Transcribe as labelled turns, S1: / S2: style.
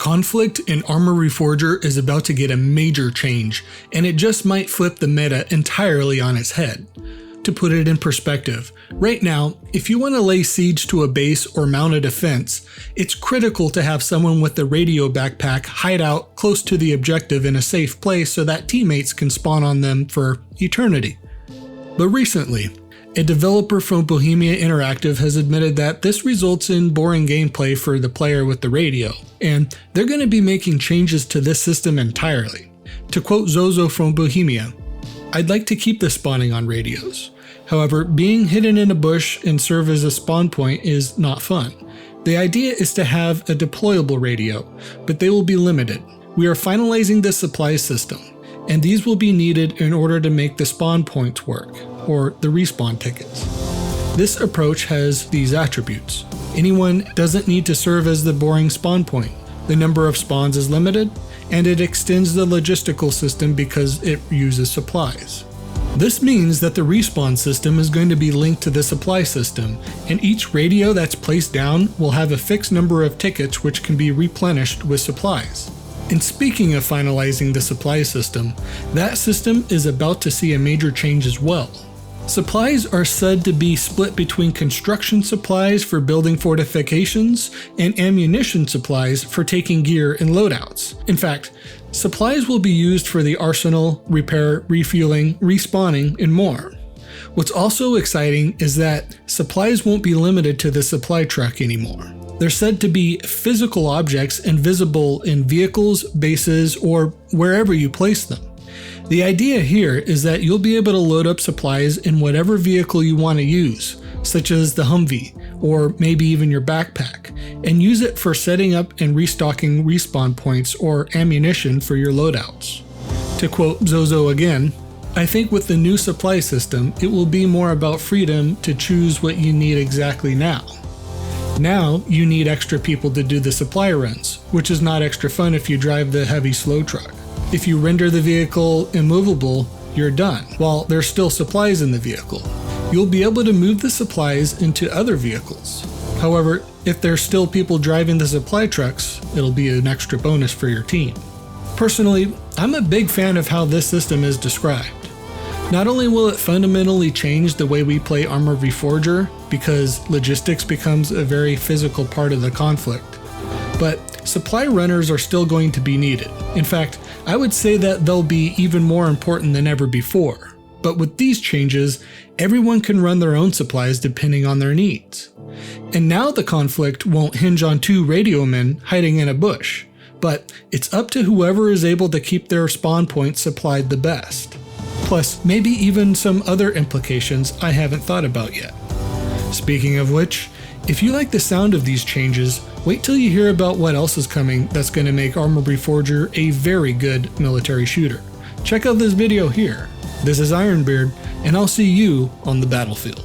S1: conflict in Arma Reforger is about to get a major change, and it just might flip the meta entirely on its head. To put it in perspective, right now, if you want to lay siege to a base or mount a defense, it's critical to have someone with the radio backpack hide out close to the objective in a safe place so that teammates can spawn on them for eternity. But recently, a developer from Bohemia Interactive has admitted that this results in boring gameplay for the player with the radio, and they're going to be making changes to this system entirely. To quote Zozo from Bohemia, "I'd like to keep the spawning on radios. However, being hidden in a bush and serve as a spawn point is not fun. The idea is to have a deployable radio, but they will be limited. We are finalizing the supply system, and these will be needed in order to make the spawn points work, or the respawn tickets. This approach has these attributes. Anyone doesn't need to serve as the boring spawn point. The number of spawns is limited, and it extends the logistical system because it uses supplies. This means that the respawn system is going to be linked to the supply system, and each radio that's placed down will have a fixed number of tickets which can be replenished with supplies. And speaking of finalizing the supply system, that system is about to see a major change as well. Supplies are said to be split between construction supplies for building fortifications and ammunition supplies for taking gear and loadouts. In fact, supplies will be used for the arsenal, repair, refueling, respawning, and more. What's also exciting is that supplies won't be limited to the supply truck anymore. They're said to be physical objects and visible in vehicles, bases, or wherever you place them. The idea here is that you'll be able to load up supplies in whatever vehicle you want to use, such as the Humvee, or maybe even your backpack, and use it for setting up and restocking respawn points or ammunition for your loadouts. To quote Zozo again, "I think with the new supply system, it will be more about freedom to choose what you need exactly now. Now, you need extra people to do the supply runs, which is not extra fun if you drive the heavy slow truck. If you render the vehicle immovable, you're done, while there's still supplies in the vehicle. You'll be able to move the supplies into other vehicles. However, if there's still people driving the supply trucks, it'll be an extra bonus for your team." Personally, I'm a big fan of how this system is described. Not only will it fundamentally change the way we play Arma Reforger, because logistics becomes a very physical part of the conflict, but supply runners are still going to be needed. In fact, I would say that they'll be even more important than ever before. But with these changes, everyone can run their own supplies depending on their needs. And now the conflict won't hinge on two radio men hiding in a bush, but it's up to whoever is able to keep their spawn points supplied the best. Plus, maybe even some other implications I haven't thought about yet. Speaking of which, if you like the sound of these changes, wait till you hear about what else is coming that's going to make Arma Reforger a very good military shooter. Check out this video here. This is Ironbeard, and I'll see you on the battlefield.